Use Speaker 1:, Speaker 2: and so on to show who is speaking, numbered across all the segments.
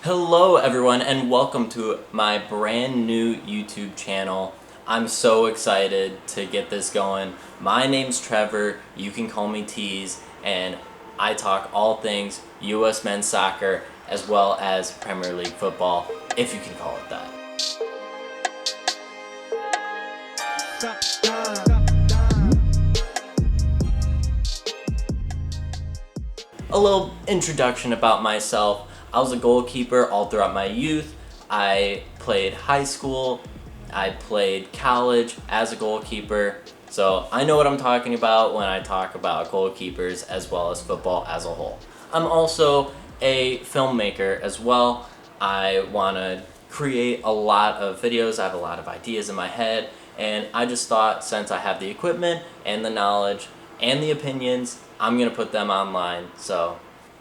Speaker 1: Hello everyone and welcome to my brand new YouTube channel. I'm so excited to get this going. My name's Trevor, you can call me Tease, and I talk all things US men's soccer as well as Premier League football, if you can call it that. A little introduction about myself. I was a goalkeeper all throughout my youth. I played high school, I played college as a goalkeeper, so I know what I'm talking about when I talk about goalkeepers as well as football as a whole. I'm also a filmmaker as well. I want to create a lot of videos. I have a lot of ideas in my head, and I just thought since I have the equipment and the knowledge and the opinions, I'm going to put them online, so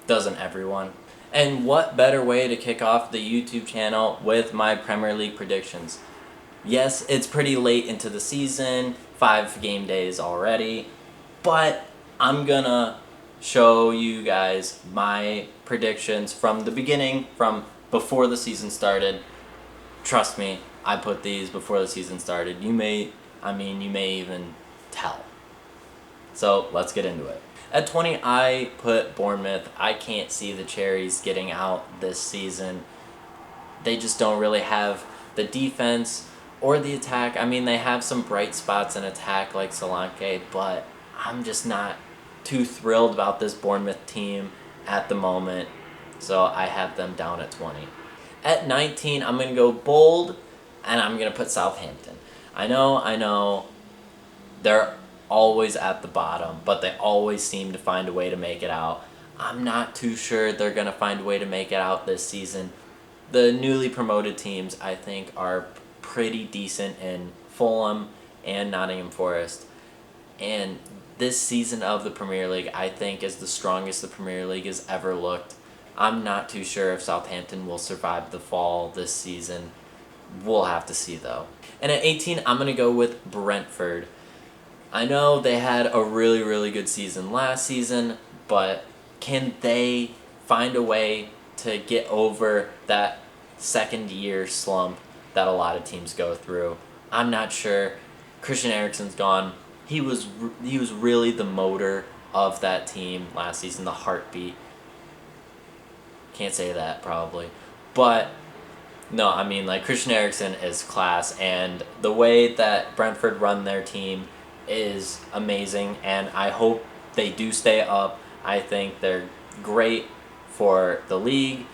Speaker 1: doesn't everyone? And what better way to kick off the YouTube channel with my Premier League predictions? Yes, it's pretty late into the season, 5 game days already, but I'm gonna show you guys my predictions from the beginning, from before the season started. Trust me, I put these before the season started. You may even tell. So let's get into it. At 20, I put Bournemouth. I can't see the Cherries getting out this season. They just don't really have the defense or the attack. I mean, they have some bright spots in attack like Solanke, but I'm just not too thrilled about this Bournemouth team at the moment. So I have them down at 20. At 19, I'm going to go bold, and I'm going to put Southampton. I know, they're always at the bottom, but they always seem to find a way to make it out. I'm not too sure they're going to find a way to make it out this season. The newly promoted teams, I think, are pretty decent in Fulham and Nottingham Forest. And this season of the Premier League, I think, is the strongest the Premier League has ever looked. I'm not too sure if Southampton will survive the fall this season. We'll have to see, though. And at 18, I'm going to go with Brentford. I know they had a really, really good season last season, but can they find a way to get over that second year slump that a lot of teams go through? I'm not sure. Christian Eriksen's gone. He was really the motor of that team last season, the heartbeat. Can't say that probably, but no, I mean, like, Christian Eriksen is class, and the way that Brentford run their team is amazing, and I hope they do stay up. I think they're great for the league,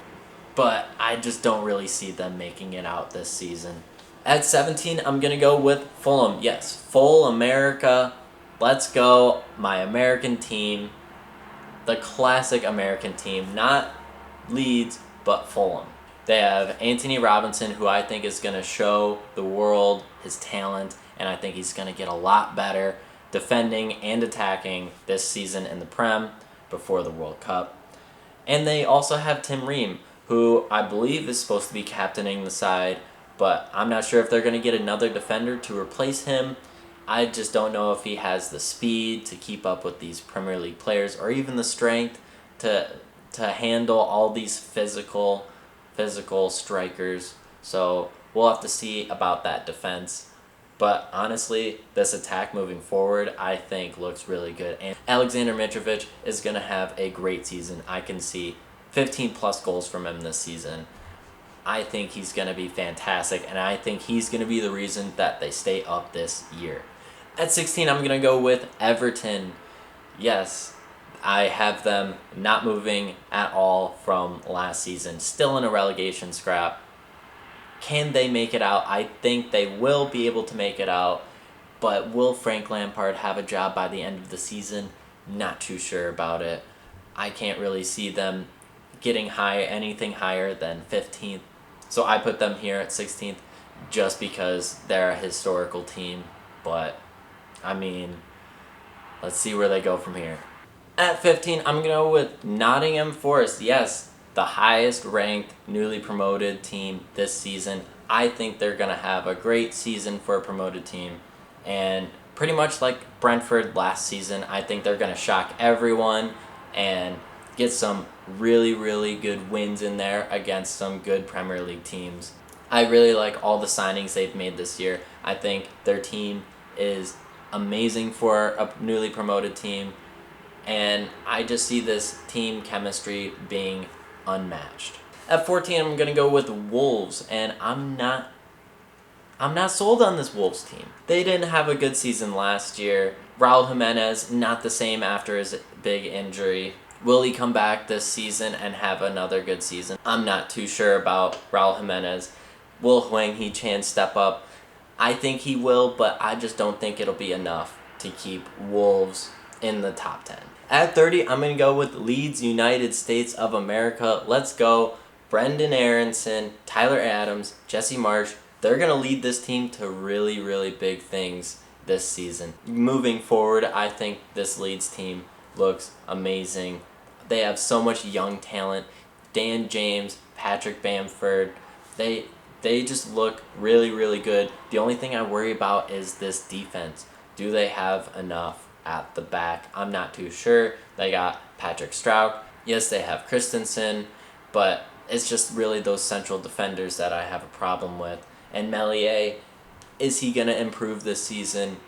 Speaker 1: but I just don't really see them making it out this season. At 17, I'm going to go with Fulham. Yes, full America. Let's go, my American team. The classic American team, not Leeds, but Fulham. They have Anthony Robinson, who I think is going to show the world his talent, and I think he's going to get a lot better defending and attacking this season in the Prem before the World Cup. And they also have Tim Ream, who I believe is supposed to be captaining the side, but I'm not sure if they're going to get another defender to replace him. I just don't know if he has the speed to keep up with these Premier League players, or even the strength to handle all these physical strikers. So we'll have to see about that defense. But honestly, this attack moving forward, I think, looks really good. And Alexander Mitrovic is going to have a great season. I can see 15-plus goals from him this season. I think he's going to be fantastic, and I think he's going to be the reason that they stay up this year. At 16, I'm going to go with Everton. Yes, I have them not moving at all from last season. Still in a relegation scrap. Can they make it out? I think they will be able to make it out. But will Frank Lampard have a job by the end of the season? Not too sure about it. I can't really see them getting anything higher than 15th. So I put them here at 16th just because they're a historical team. But, I mean, let's see where they go from here. At 15, I'm going to go with Nottingham Forest. Yes, the highest ranked, newly promoted team this season. I think they're going to have a great season for a promoted team. And pretty much like Brentford last season, I think they're going to shock everyone. And get some really, really good wins in there against some good Premier League teams. I really like all the signings they've made this year. I think their team is amazing for a newly promoted team, and I just see this team chemistry being unmatched. At 14, I'm going to go with Wolves, and I'm not sold on this Wolves team. They didn't have a good season last year. Raul Jimenez, not the same after his big injury. Will he come back this season and have another good season? I'm not too sure about Raul Jimenez. Will Hwang Hee-chan step up? I think he will, but I just don't think it'll be enough to keep Wolves in the top 10. At 30, I'm going to go with Leeds United States of America. Let's go. Brendan Aronson, Tyler Adams, Jesse Marsch. They're going to lead this team to really, really big things this season. Moving forward, I think this Leeds team looks amazing. They have so much young talent. Dan James, Patrick Bamford, they just look really, really good. The only thing I worry about is this defense. Do they have enough at the back? I'm not too sure. They got Patrick Strauch. Yes, they have Christensen, but it's just really those central defenders that I have a problem with. And Meslier, is he going to improve this season?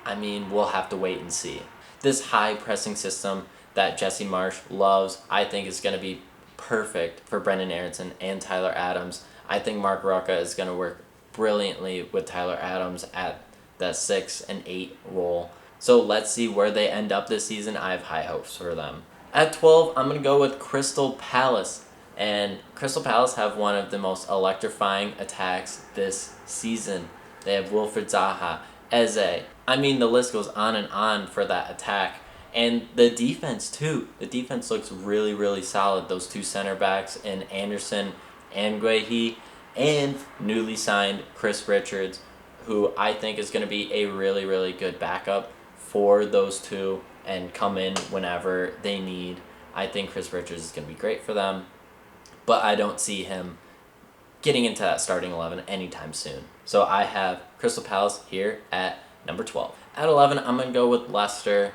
Speaker 1: I mean, we'll have to wait and see. This high pressing system that Jesse Marsch loves, I think is going to be perfect for Brendan Aronson and Tyler Adams. I think Mark Rucka is going to work brilliantly with Tyler Adams at the 6 and 8 role. So let's see where they end up this season. I have high hopes for them. At 12, I'm going to go with Crystal Palace. And Crystal Palace have one of the most electrifying attacks this season. They have Wilfried Zaha, Eze. I mean, the list goes on and on for that attack. And the defense, too. The defense looks really, really solid. Those two center backs in Anderson and Guehi, and newly signed Chris Richards, who I think is going to be a really, really good backup for those two and come in whenever they need. I think Chris Richards is going to be great for them, but I don't see him getting into that starting 11 anytime soon. So I have Crystal Palace here at number 12. At 11, I'm going to go with Leicester.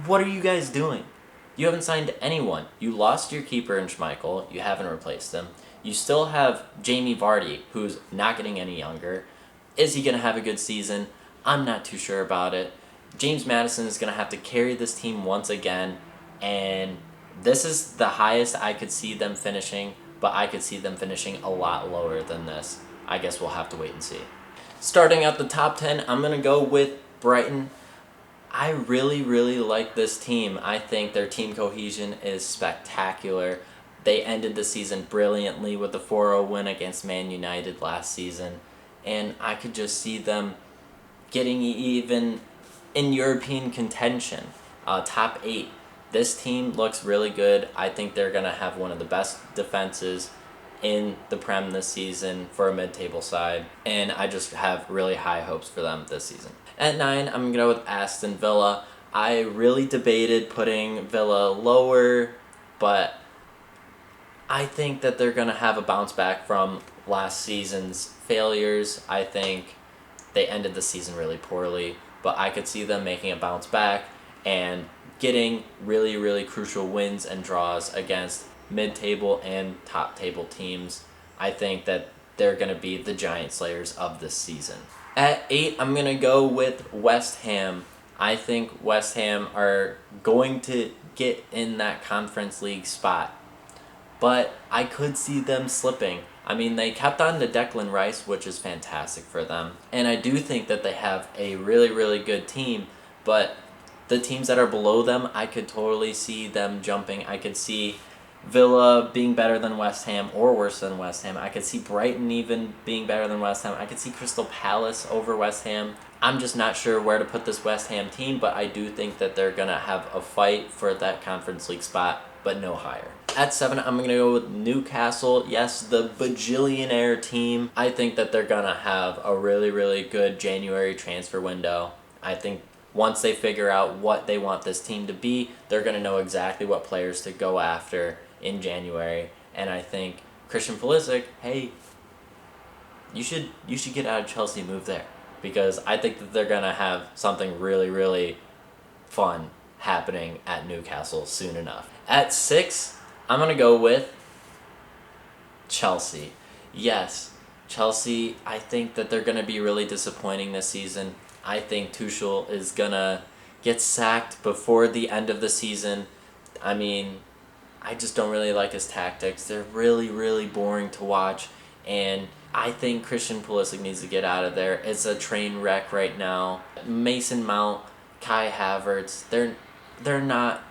Speaker 1: What are you guys doing? You haven't signed anyone. You lost your keeper in Schmeichel. You haven't replaced him. You still have Jamie Vardy, who's not getting any younger. Is he going to have a good season? I'm not too sure about it. James Maddison is going to have to carry this team once again, and this is the highest I could see them finishing, but I could see them finishing a lot lower than this. I guess we'll have to wait and see. Starting out the top 10, I'm going to go with Brighton. I really, really like this team. I think their team cohesion is spectacular. They ended the season brilliantly with the 4-0 win against Man United last season, and I could just see them getting even in European contention, top 8. This team looks really good. I think they're going to have one of the best defenses in the Prem this season for a mid-table side, and I just have really high hopes for them this season. At 9, I'm going to go with Aston Villa. I really debated putting Villa lower, but I think that they're going to have a bounce back from last season's failures. I think they ended the season really poorly, but I could see them making a bounce back and getting really, really crucial wins and draws against mid-table and top-table teams. I think that they're going to be the giant slayers of this season. At 8, I'm going to go with West Ham. I think West Ham are going to get in that Conference League spot, but I could see them slipping. I mean, they kept on to Declan Rice, which is fantastic for them, and I do think that they have a really, really good team, but the teams that are below them, I could totally see them jumping. I could see Villa being better than West Ham or worse than West Ham. I could see Brighton even being better than West Ham. I could see Crystal Palace over West Ham. I'm just not sure where to put this West Ham team, but I do think that they're going to have a fight for that Conference League spot, but no higher. At 7, I'm going to go with Newcastle. Yes, the bajillionaire team. I think that they're going to have a really, really good January transfer window. I think once they figure out what they want this team to be, they're going to know exactly what players to go after in January. And I think Christian Pulisic, hey, you should get out of Chelsea and move there, because I think that they're going to have something really, really fun happening at Newcastle soon enough. At 6, I'm going to go with Chelsea. Yes, Chelsea, I think that they're going to be really disappointing this season. I think Tuchel is going to get sacked before the end of the season. I mean, I just don't really like his tactics. They're really, really boring to watch. And I think Christian Pulisic needs to get out of there. It's a train wreck right now. Mason Mount, Kai Havertz, they're not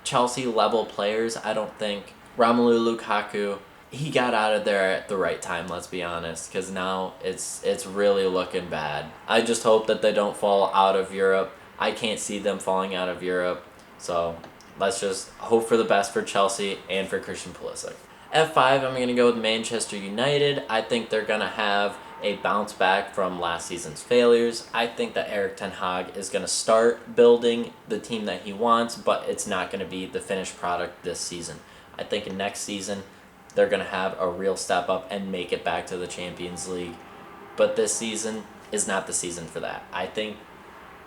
Speaker 1: Chelsea level players, I don't think. Romelu Lukaku, he got out of there at the right time, let's be honest, because now it's really looking bad. I just hope that they don't fall out of Europe. I can't see them falling out of Europe, so let's just hope for the best for Chelsea and for Christian Pulisic. At 5, I'm going to go with Manchester United. I think they're going to have a bounce back from last season's failures. I think that Erik ten Hag is going to start building the team that he wants, but it's not going to be the finished product this season. I think next season they're going to have a real step up and make it back to the Champions League. But this season is not the season for that. I think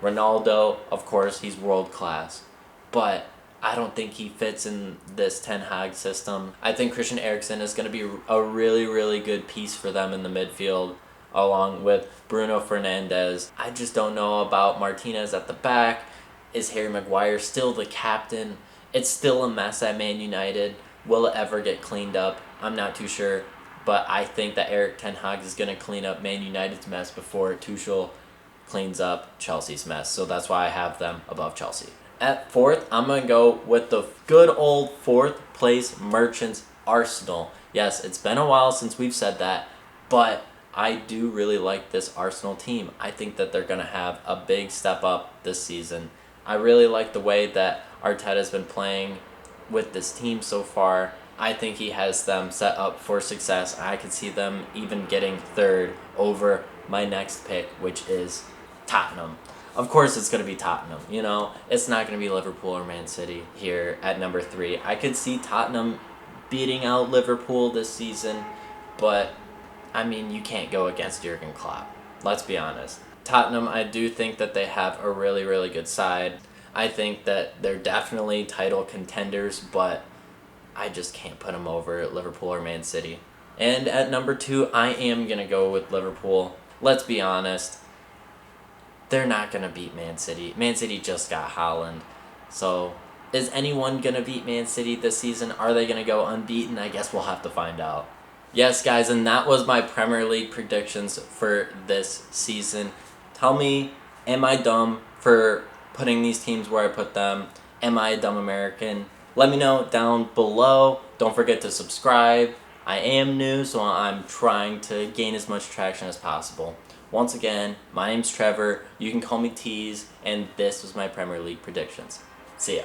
Speaker 1: Ronaldo, of course, he's world class, but I don't think he fits in this Ten Hag system. I think Christian Eriksen is going to be a really, really good piece for them in the midfield, along with Bruno Fernandes. I just don't know about Martinez at the back. Is Harry Maguire still the captain? It's still a mess at Man United. Will it ever get cleaned up? I'm not too sure. But I think that Erik ten Hag is going to clean up Man United's mess before Tuchel cleans up Chelsea's mess. So that's why I have them above Chelsea. At 4th, I'm going to go with the good old 4th place Merchants Arsenal. Yes, it's been a while since we've said that, but I do really like this Arsenal team. I think that they're going to have a big step up this season. I really like the way that Arteta's been playing with this team so far. I think he has them set up for success. I could see them even getting 3rd over my next pick, which is Tottenham. Of course it's going to be Tottenham, you know. It's not going to be Liverpool or Man City here at number 3. I could see Tottenham beating out Liverpool this season, but, I mean, you can't go against Jurgen Klopp. Let's be honest. Tottenham, I do think that they have a really, really good side. I think that they're definitely title contenders, but I just can't put them over Liverpool or Man City. And at number 2, I am going to go with Liverpool. Let's be honest. They're not going to beat Man City. Man City just got Haaland. So, is anyone going to beat Man City this season? Are they going to go unbeaten? I guess we'll have to find out. Yes, guys, and that was my Premier League predictions for this season. Tell me, am I dumb for putting these teams where I put them? Am I a dumb American? Let me know down below. Don't forget to subscribe. I am new, so I'm trying to gain as much traction as possible. Once again, my name's Trevor. You can call me Tease, and this was my Premier League predictions. See ya.